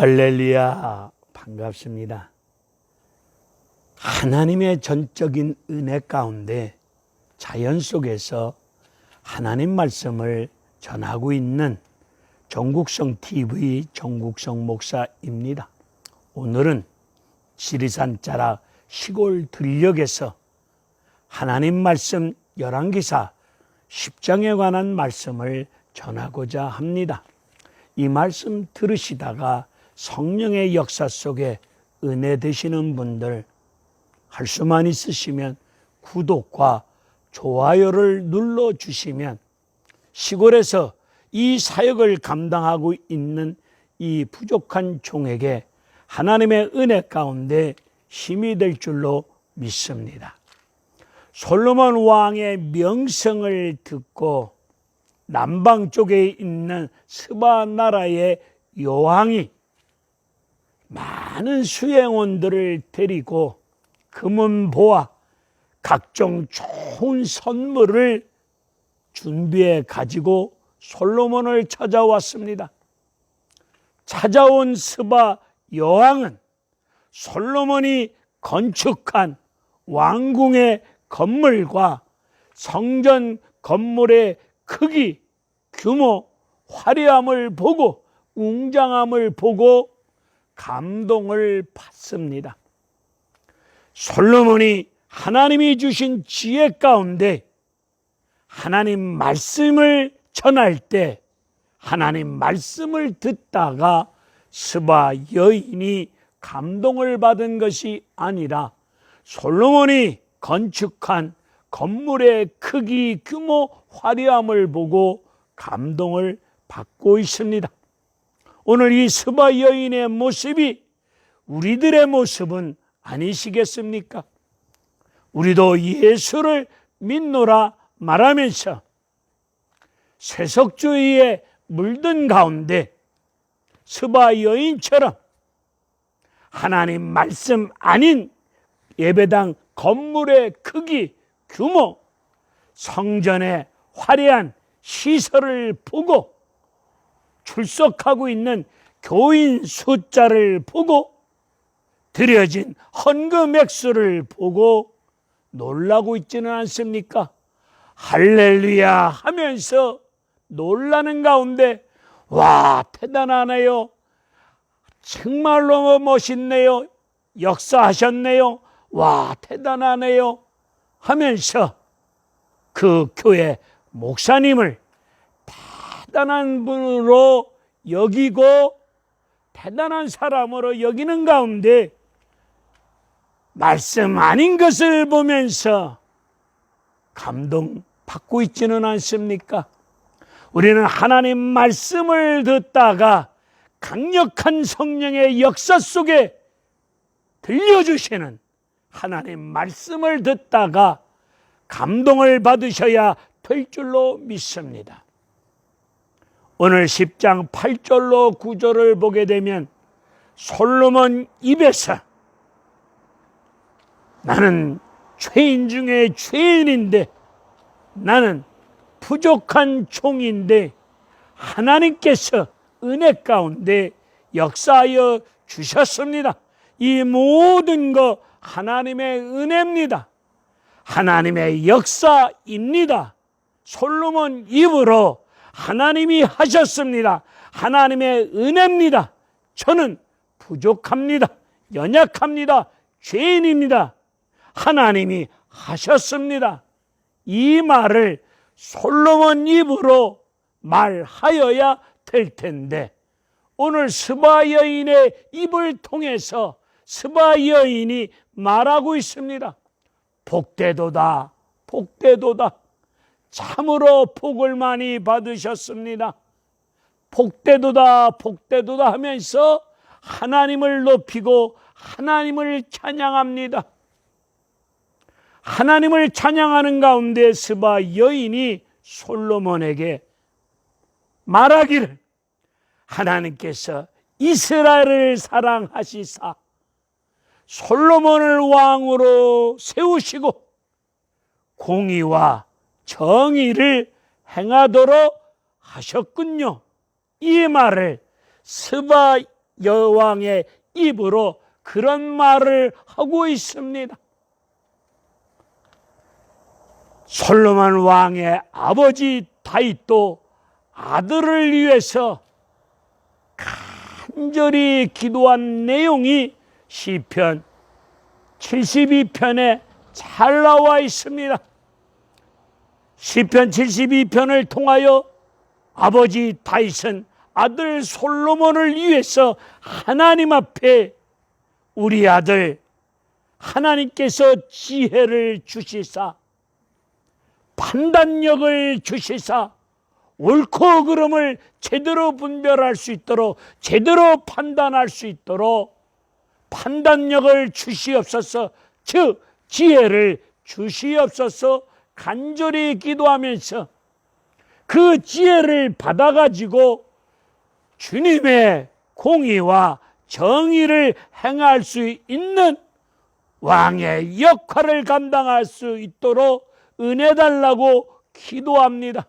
할렐루야, 반갑습니다. 하나님의 전적인 은혜 가운데 자연 속에서 하나님 말씀을 전하고 있는 정국성 TV 정국성 목사입니다. 오늘은 지리산 자락 시골 들녘에서 하나님 말씀 열왕기사 10장에 관한 말씀을 전하고자 합니다. 이 말씀 들으시다가 성령의 역사 속에 은혜 되시는 분들, 할 수만 있으시면 구독과 좋아요를 눌러주시면 시골에서 이 사역을 감당하고 있는 이 부족한 종에게 하나님의 은혜 가운데 힘이 될 줄로 믿습니다. 솔로몬 왕의 명성을 듣고 남방 쪽에 있는 스바 나라의 여왕이 많은 수행원들을 데리고 금은보와 각종 좋은 선물을 준비해 가지고 솔로몬을 찾아왔습니다. 찾아온 스바 여왕은 솔로몬이 건축한 왕궁의 건물과 성전 건물의 크기, 규모, 화려함을 보고 웅장함을 보고 감동을 받습니다. 솔로몬이 하나님이 주신 지혜 가운데 하나님 말씀을 전할 때 하나님 말씀을 듣다가 스바 여인이 감동을 받은 것이 아니라 솔로몬이 건축한 건물의 크기, 규모, 화려함을 보고 감동을 받고 있습니다. 오늘 이 스바 여인의 모습이 우리들의 모습은 아니시겠습니까? 우리도 예수를 믿노라 말하면서 세속주의에 물든 가운데 스바 여인처럼 하나님 말씀 아닌 예배당 건물의 크기, 규모, 성전의 화려한 시설을 보고 출석하고 있는 교인 숫자를 보고 드려진 헌금 액수를 보고 놀라고 있지는 않습니까? 할렐루야 하면서 놀라는 가운데 와, 대단하네요. 정말로 멋있네요. 역사하셨네요. 와, 대단하네요 하면서 그 교회 목사님을 대단한 분으로 여기고 대단한 사람으로 여기는 가운데 말씀 아닌 것을 보면서 감동받고 있지는 않습니까? 우리는 하나님 말씀을 듣다가 강력한 성령의 역사 속에 들려주시는 하나님 말씀을 듣다가 감동을 받으셔야 될 줄로 믿습니다. 오늘 10장 8절로 9절을 보게 되면 솔로몬 입에서 나는 죄인 중에 죄인인데 나는 부족한 종인데 하나님께서 은혜 가운데 역사하여 주셨습니다. 이 모든 것 하나님의 은혜입니다. 하나님의 역사입니다. 솔로몬 입으로 하나님이 하셨습니다. 하나님의 은혜입니다. 저는 부족합니다. 연약합니다. 죄인입니다. 하나님이 하셨습니다. 이 말을 솔로몬 입으로 말하여야 될 텐데 오늘 스바 여인의 입을 통해서 스바 여인이 말하고 있습니다. 복되도다, 복되도다. 참으로 복을 많이 받으셨습니다. 복되도다, 복되도다 하면서 하나님을 높이고 하나님을 찬양합니다. 하나님을 찬양하는 가운데 스바 여인이 솔로몬에게 말하기를 하나님께서 이스라엘을 사랑하시사 솔로몬을 왕으로 세우시고 공의와 정의를 행하도록 하셨군요. 이 말을 스바 여왕의 입으로 그런 말을 하고 있습니다. 솔로몬 왕의 아버지 다윗도 아들을 위해서 간절히 기도한 내용이 시편 72편에 잘 나와 있습니다. 시편 72편을 통하여 아버지 다윗은 아들 솔로몬을 위해서 하나님 앞에 우리 아들 하나님께서 지혜를 주시사 판단력을 주시사 옳고 그름을 제대로 분별할 수 있도록 제대로 판단할 수 있도록 판단력을 주시옵소서, 즉 지혜를 주시옵소서 간절히 기도하면서 그 지혜를 받아가지고 주님의 공의와 정의를 행할 수 있는 왕의 역할을 감당할 수 있도록 은혜 달라고 기도합니다.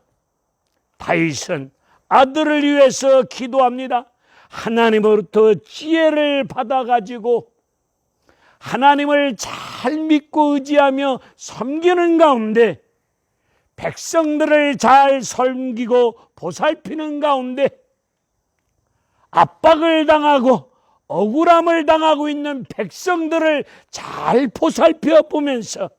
다윗은 아들을 위해서 기도합니다. 하나님으로부터 지혜를 받아가지고 하나님을 잘 믿고 의지하며 섬기는 가운데 백성들을 잘 섬기고 보살피는 가운데 압박을 당하고 억울함을 당하고 있는 백성들을 잘 보살펴 보면서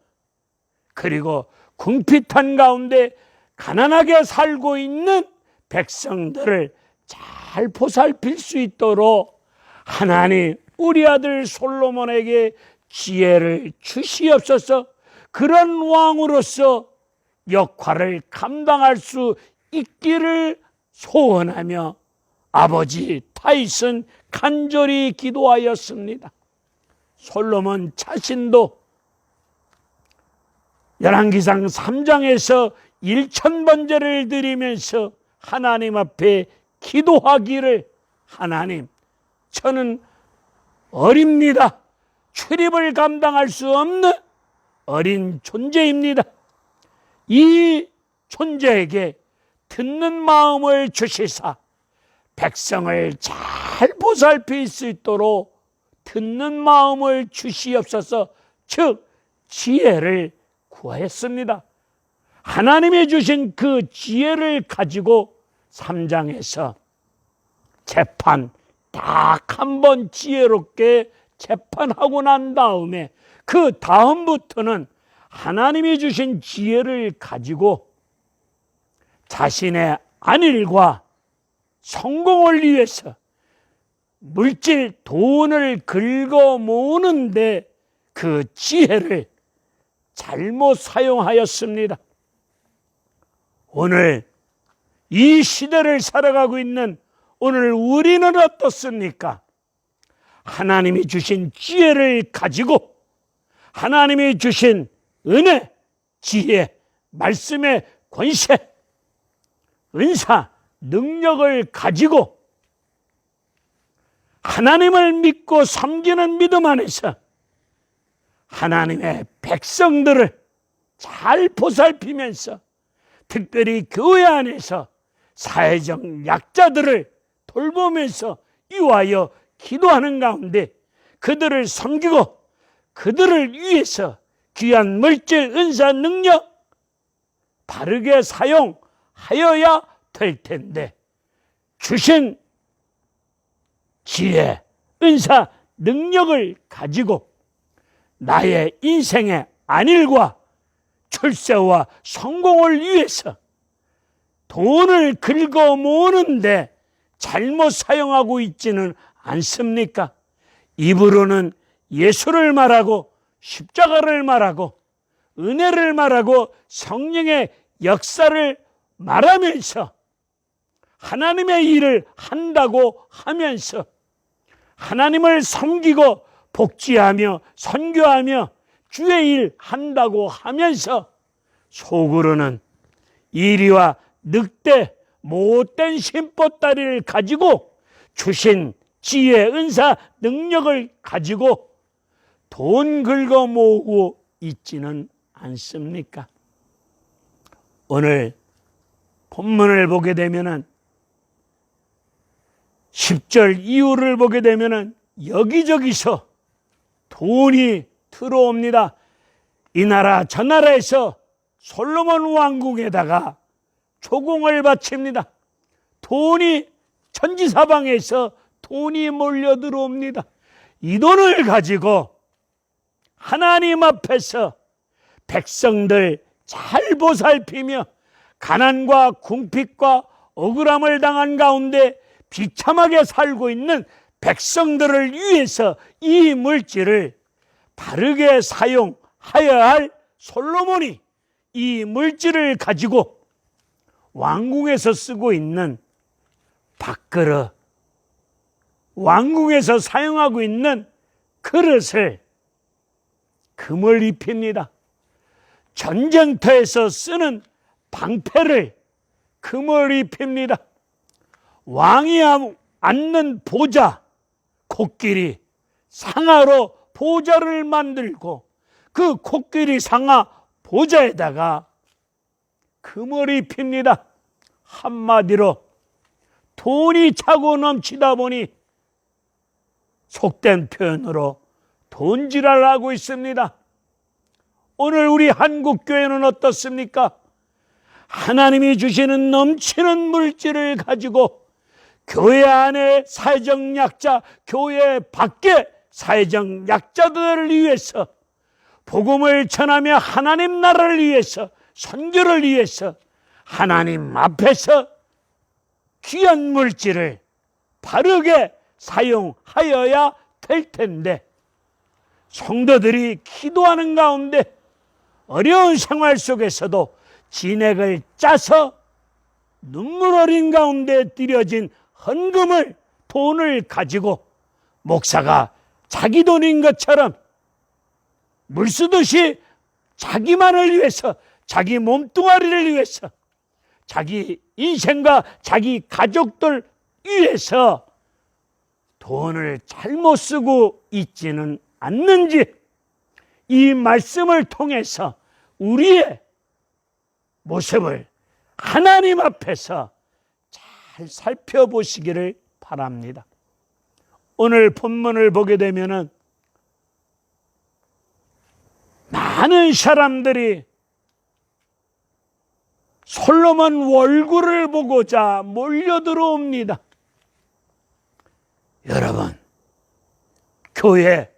그리고 궁핍한 가운데 가난하게 살고 있는 백성들을 잘 보살필 수 있도록 하나님 우리 아들 솔로몬에게 지혜를 주시옵소서. 그런 왕으로서 역할을 감당할 수 있기를 소원하며 아버지 다윗은 간절히 기도하였습니다. 솔로몬 자신도 열왕기상 3장에서 1000번제를 드리면서 하나님 앞에 기도하기를 하나님 저는 어립니다. 출입을 감당할 수 없는 어린 존재입니다. 이 존재에게 듣는 마음을 주시사 백성을 잘 보살필 수 있도록 듣는 마음을 주시옵소서, 즉 지혜를 구하였습니다. 하나님이 주신 그 지혜를 가지고 3장에서 재판 딱 한 번 지혜롭게 재판하고 난 다음에 그 다음부터는 하나님이 주신 지혜를 가지고 자신의 안일과 성공을 위해서 물질, 돈을 긁어 모으는데 그 지혜를 잘못 사용하였습니다. 오늘 이 시대를 살아가고 있는 오늘 우리는 어떻습니까? 하나님이 주신 지혜를 가지고 하나님이 주신 은혜, 지혜, 말씀의 권세, 은사, 능력을 가지고 하나님을 믿고 섬기는 믿음 안에서 하나님의 백성들을 잘 보살피면서 특별히 교회 안에서 사회적 약자들을 돌보면서 위하여 기도하는 가운데 그들을 섬기고 그들을 위해서 귀한 물질, 은사, 능력 바르게 사용하여야 될 텐데 주신 지혜, 은사, 능력을 가지고 나의 인생의 안일과 출세와 성공을 위해서 돈을 긁어 모으는데 잘못 사용하고 있지는 않습니까? 입으로는 예수를 말하고 십자가를 말하고 은혜를 말하고 성령의 역사를 말하면서 하나님의 일을 한다고 하면서 하나님을 섬기고 복지하며 선교하며 주의 일 한다고 하면서 속으로는 이리와 늑대 못된 심보따리를 가지고 주신 지혜, 은사, 능력을 가지고 돈 긁어 모으고 있지는 않습니까? 오늘 본문을 보게 되면은 10절 이후를 보게 되면은 여기저기서 돈이 들어옵니다. 이 나라 저 나라에서 솔로몬 왕궁에다가 조공을 바칩니다. 돈이 천지사방에서 돈이 몰려 들어옵니다. 이 돈을 가지고 하나님 앞에서 백성들 잘 보살피며 가난과 궁핍과 억울함을 당한 가운데 비참하게 살고 있는 백성들을 위해서 이 물질을 바르게 사용하여야 할 솔로몬이 이 물질을 가지고 왕궁에서 쓰고 있는 밥그릇, 왕궁에서 사용하고 있는 그릇을 금을 입힙니다. 전쟁터에서 쓰는 방패를 금을 입힙니다. 왕이 앉는 보좌, 코끼리 상아로 보좌를 만들고 그 코끼리 상아 보좌에다가 금을 입힙니다. 한마디로 돈이 차고 넘치다 보니 속된 표현으로 돈지랄을 하고 있습니다. 오늘 우리 한국교회는 어떻습니까? 하나님이 주시는 넘치는 물질을 가지고 교회 안에 사회적 약자, 교회 밖에 사회적 약자들을 위해서 복음을 전하며 하나님 나라를 위해서 선교를 위해서 하나님 앞에서 귀한 물질을 바르게 사용하여야 될 텐데 성도들이 기도하는 가운데 어려운 생활 속에서도 진액을 짜서 눈물 어린 가운데 들여진 헌금을 돈을 가지고 목사가 자기 돈인 것처럼 물 쓰듯이 자기만을 위해서 자기 몸뚱아리를 위해서 자기 인생과 자기 가족들 위해서 돈을 잘못 쓰고 있지는 않는지 이 말씀을 통해서 우리의 모습을 하나님 앞에서 잘 살펴보시기를 바랍니다. 오늘 본문을 보게 되면은 많은 사람들이 솔로몬 월굴을 보고자 몰려들어옵니다. 여러분, 교회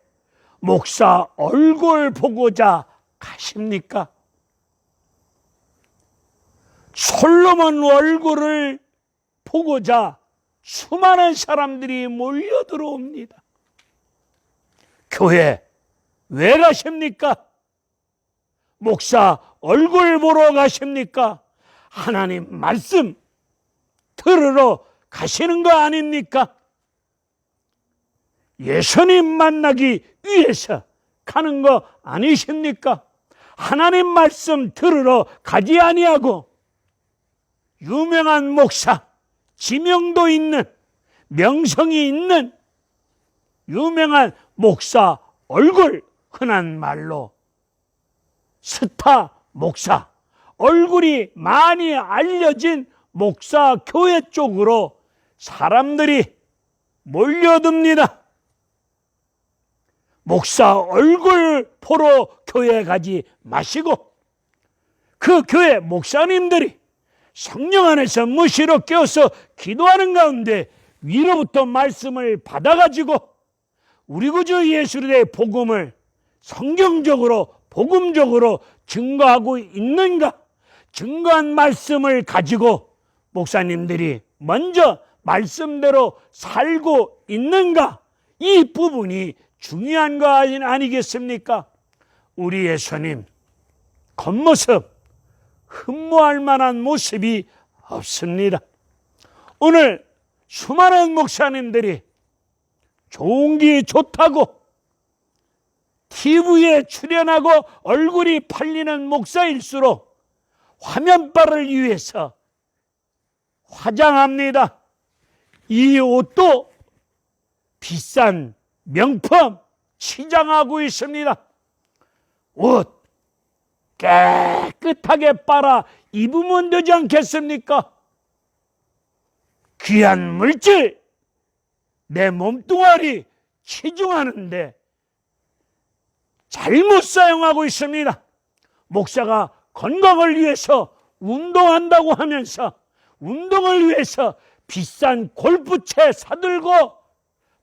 목사 얼굴 보고자 가십니까? 솔로몬 얼굴을 보고자 수많은 사람들이 몰려들어옵니다. 교회 왜 가십니까? 목사 얼굴 보러 가십니까? 하나님 말씀 들으러 가시는 거 아닙니까? 예수님 만나기 위해서 가는 거 아니십니까? 하나님 말씀 들으러 가지 아니하고 유명한 목사, 지명도 있는, 명성이 있는 유명한 목사 얼굴, 흔한 말로 스타 목사, 얼굴이 많이 알려진 목사 교회 쪽으로 사람들이 몰려듭니다. 목사 얼굴 보러 교회 가지 마시고 그 교회 목사님들이 성령 안에서 무시로 깨어서 기도하는 가운데 위로부터 말씀을 받아가지고 우리 구주 예수 그리스도의 복음을 성경적으로 복음적으로 증거하고 있는가? 증거한 말씀을 가지고 목사님들이 먼저 말씀대로 살고 있는가? 이 부분이 중요한 거 아니겠습니까? 우리 예수님 겉모습 흠모할 만한 모습이 없습니다. 오늘 수많은 목사님들이 좋은 게 좋다고 TV에 출연하고 얼굴이 팔리는 목사일수록 화면빨을 위해서 화장합니다. 이 옷도 비싼 명품 치장하고 있습니다. 옷 깨끗하게 빨아 입으면 되지 않겠습니까? 귀한 물질 내 몸뚱아리 치중하는데 잘못 사용하고 있습니다. 목사가 건강을 위해서 운동한다고 하면서 운동을 위해서 비싼 골프채 사들고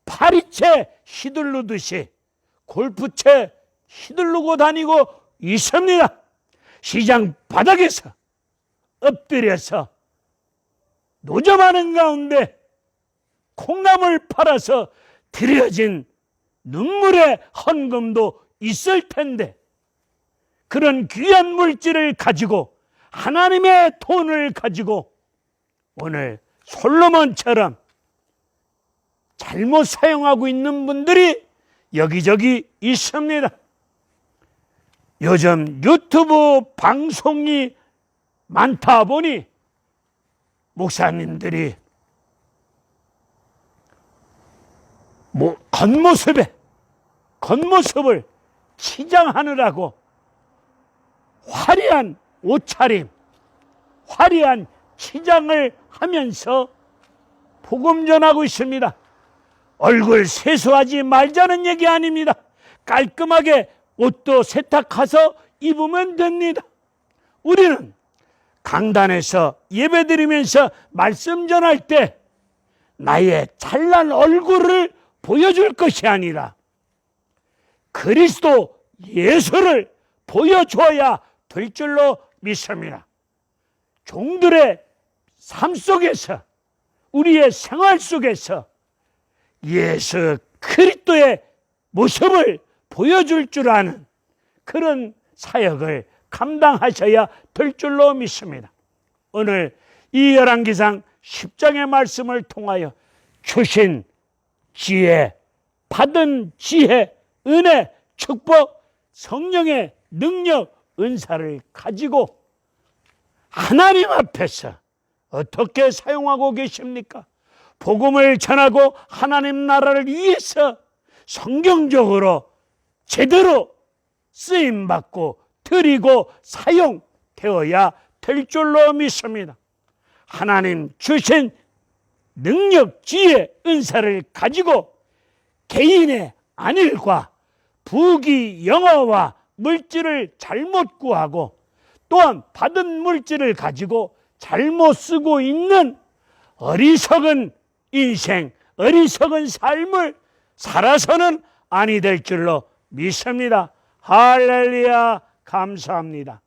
파리채 휘두르듯이 골프채 휘두르고 다니고 있습니다. 시장 바닥에서 엎드려서 노점하는 가운데 콩나물 팔아서 들여진 눈물의 헌금도 있을 텐데, 그런 귀한 물질을 가지고 하나님의 돈을 가지고 오늘 솔로몬처럼 잘못 사용하고 있는 분들이 여기저기 있습니다. 요즘 유튜브 방송이 많다 보니 목사님들이 겉모습을 치장하느라고 화려한 옷차림, 화려한 치장을 하면서 복음 전하고 있습니다. 얼굴 세수하지 말자는 얘기 아닙니다. 깔끔하게 옷도 세탁해서 입으면 됩니다. 우리는 강단에서 예배드리면서 말씀 전할 때 나의 잘난 얼굴을 보여줄 것이 아니라 그리스도 예수를 보여줘야 될 줄로 믿습니다. 종들의 삶 속에서, 우리의 생활 속에서 예수 그리스도의 모습을 보여줄 줄 아는 그런 사역을 감당하셔야 될 줄로 믿습니다. 오늘 이 열왕기상 10장의 말씀을 통하여 주신 지혜, 받은 지혜, 은혜, 축복, 성령의 능력, 은사를 가지고 하나님 앞에서 어떻게 사용하고 계십니까? 복음을 전하고 하나님 나라를 위해서 성경적으로 제대로 쓰임받고 드리고 사용되어야 될 줄로 믿습니다. 하나님 주신 능력, 지혜, 은사를 가지고 개인의 안일과 부귀, 영화와 물질을 잘못 구하고 또한 받은 물질을 가지고 잘못 쓰고 있는 어리석은 인생, 어리석은 삶을 살아서는 아니 될 줄로 믿습니다. 할렐루야, 감사합니다.